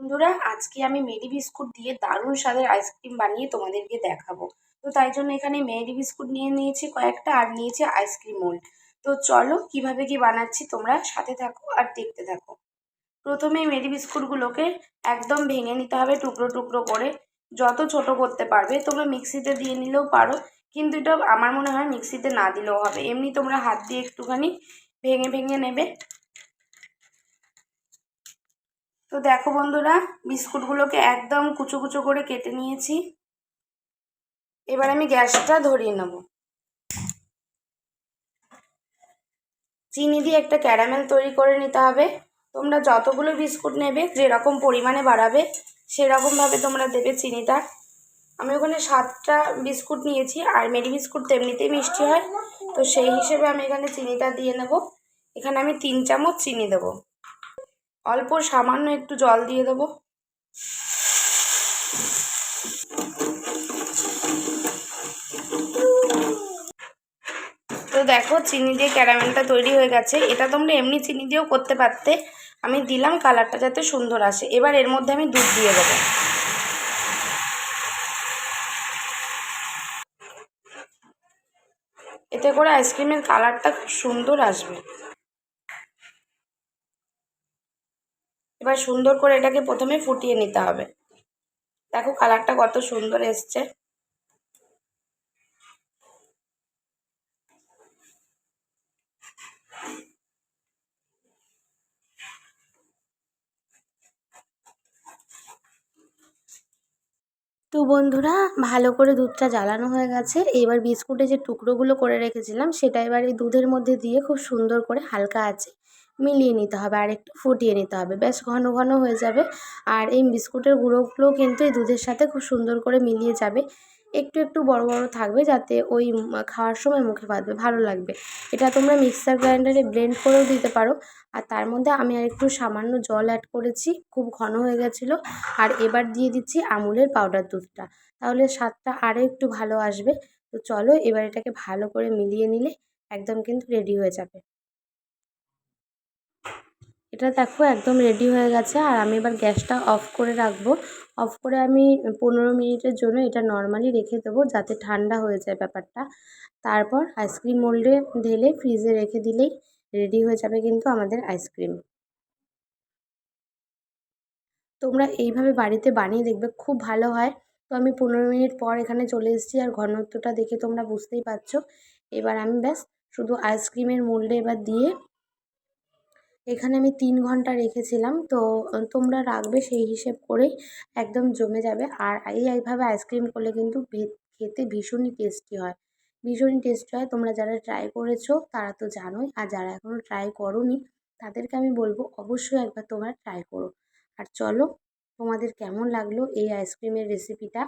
বন্ধুরা, আজকে আমি মেরি বিস্কুট দিয়ে দারুণ স্বাদের আইসক্রিম বানিয়ে তোমাদেরকে দেখাবো। তো তাই জন্য এখানে মেরি বিস্কুট নিয়ে নিয়েছি কয়েকটা, আর নিয়েছি আইসক্রিম মোল্ড। তো চলো কিভাবে কি বানাচ্ছি তোমরা সাথে থাকো আর দেখতে থাকো। প্রথমে মেরি বিস্কুটগুলোকে একদম ভেঙে নিতে হবে টুকরো টুকরো করে। যত ছোট করতে পারবে, তোমরা মিক্সিতে দিয়ে নিলেও পারো, কিন্তু এটা আমার মনে হয় মিক্সিতে না দিলেও হবে। এমনি তোমরা হাত দিয়ে একটুখানি ভেঙে ভেঙে নেবে। তো দেখো বন্ধুরা, বিস্কুটগুলোকে একদম কুচো কুচো করে কেটে নিয়েছি। এবার আমি গ্যাসটা ধরিয়ে নেব। চিনি দিয়ে একটা ক্যারামেল তৈরি করে নিতে হবে। তোমরা যতগুলো বিস্কুট নেবে, যেরকম পরিমাণে বাড়াবে সেরকমভাবে তোমরা দেবে চিনিটা। আমি ওখানে 7টা বিস্কুট নিয়েছি, আর মেরি বিস্কুট তো এমনিতেই মিষ্টি হয়, তো সেই হিসেবে আমি এখানে চিনিটা দিয়ে নেব। এখানে আমি 3 চামচ চিনি দেবো। অল্প সামান্য একটু জল দিয়ে দেবো। তো দেখো, চিনি দিয়ে ক্যারামেলটা তৈরি হয়ে গেছে। এটা তোমরা এমনি চিনি দিয়েও করতে পারতে, আমি দিলাম কালারটা যাতে সুন্দর আসে। এবার এর মধ্যে আমি দুধ দিয়ে দেবো। এতে করে আইসক্রিমের কালারটা খুব সুন্দর আসবে। এবার সুন্দর করে এটাকে প্রথমে ফুটিয়ে নিতে হবে। দেখো কালারটা কত সুন্দর এসছে। তো বন্ধুরা, ভালো করে দুধটা জ্বালানো হয়ে গেছে। এবার বিস্কুটে যে টুকরোগুলো করে রেখেছিলাম সেটা এবার এই দুধের মধ্যে দিয়ে খুব সুন্দর করে হালকা আঁচে মিলিয়ে নিতে হবে, আর একটু ফুটিয়ে নিতে হবে। বেশ ঘন ঘন হয়ে যাবে, আর এই বিস্কুটের গুঁড়োগুলোও কিন্তু এই দুধের সাথে খুব সুন্দর করে মিলিয়ে যাবে। একটু একটু বড় বড় থাকবে, যাতে ওই খাওয়ার সময় মুখে বাঁধবে, ভালো লাগবে। এটা তোমরা মিক্সার গ্রাইন্ডারে ব্লেন্ড করেও দিতে পারো। আর তার মধ্যে আমি আর একটু সামান্য জল অ্যাড করেছি, খুব ঘন হয়ে গেছিলো। আর এবার দিয়ে দিচ্ছি আমুলের পাউডার দুধটা, তাহলে স্বাদটা আরও একটু ভালো আসবে। তো চলো এবার এটাকে ভালো করে মিলিয়ে নিলে একদম কিন্তু রেডি হয়ে যাবে। এটা দেখো একদম রেডি হয়ে গেছে, আর আমি এবার গ্যাসটা অফ করে রাখবো। অফ করে আমি 15 মিনিটের জন্য এটা নর্মালি রেখে দেবো, যাতে ঠান্ডা হয়ে যায় ব্যাপারটা। তারপর আইসক্রিম মোল্ডে ঢেলে ফ্রিজে রেখে দিলেই রেডি হয়ে যাবে কিন্তু আমাদের আইসক্রিম। তোমরা এইভাবে বাড়িতে বানিয়ে দেখবে, খুব ভালো হয়। তো আমি 15 মিনিট পর এখানে চলে এসেছি, আর ঘনত্বটা দেখে তোমরা বুঝতেই পারছো। এবার আমি ব্যাস শুধু আইসক্রিমের মোল্ডে এবার দিয়ে এখানে আমি 3 ঘন্টা রেখেছিলাম। তো তোমরা রাখবে সেই হিসেব করেই, একদম জমে যাবে। আর এইভাবে আইসক্রিম করলে কিন্তু খেতে ভীষণই টেস্টি হয়, ভীষণই টেস্টি হয়। তোমরা যারা ট্রাই করেছো তারা তো জানোই, আর যারা এখনও ট্রাই করোনি তাদেরকে আমি বলবো অবশ্যই একবার তোমরা ট্রাই করো। আর চলো, তোমাদের কেমন লাগলো এই আইসক্রিমের রেসিপিটা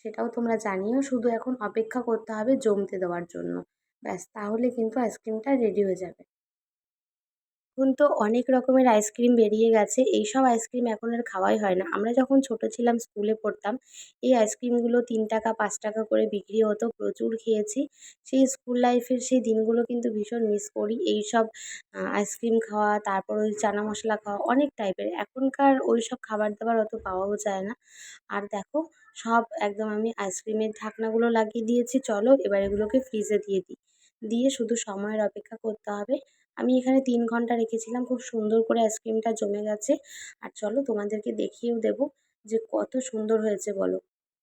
সেটাও তোমরা জানিও। শুধু এখন অপেক্ষা করতে হবে জমতে দেওয়ার জন্য, ব্যাস তাহলে কিন্তু আইসক্রিমটা রেডি হয়ে যাবে। এখন তো অনেক রকমের আইসক্রিম বেরিয়ে গেছে। এইসব আইসক্রিম এখন আর খাওয়াই হয় না। আমরা যখন ছোট ছিলাম, স্কুলে পড়তাম, এই আইসক্রিমগুলো 3 টাকা 5 টাকা করে বিক্রি হতো, প্রচুর খেয়েছি। সেই স্কুল লাইফের সেই দিনগুলো কিন্তু ভীষণ মিস করি। এইসব আইসক্রিম খাওয়া, তারপর ওই চানা মশলা খাওয়া, অনেক টাইপের। এখনকার ওইসব খাবার দাবার অত পাওয়াও যায় না। আর দেখো, সব একদম আমি আইসক্রিমের ঢাকনাগুলো লাগিয়ে দিয়েছি। চলো এবার এগুলোকে ফ্রিজে দিয়ে দিই। দিয়ে শুধু সময়ের অপেক্ষা করতে হবে। আমি এখানে 3 ঘন্টা রেখেছিলাম, খুব সুন্দর করে আইসক্রিমটা জমে গেছে। আর চলো তোমাদেরকে দেখিয়েও দেবো যে কত সুন্দর হয়েছে বলো।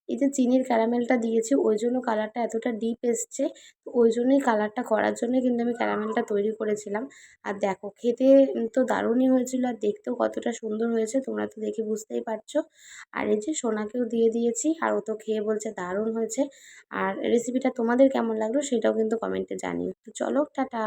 এই যে চিনির ক্যারামেলটা দিয়েছি, ওই জন্য কালারটা এতটা ডিপ এসছে। তো ওই জন্যই কালারটা করার জন্যই কিন্তু আমি ক্যারামেলটা তৈরি করেছিলাম। আর দেখো খেতে তো দারুণই হয়েছিল, আর দেখতেও কতটা সুন্দর হয়েছে তোমরা তো দেখে বুঝতেই পারছো। আর এই যে সোনাকেও দিয়ে দিয়েছি, আর ও তো খেয়ে বলছে দারুণ হয়েছে। আর রেসিপিটা তোমাদের কেমন লাগলো সেটাও কিন্তু কমেন্টে জানিও। তো চলো, টাটা।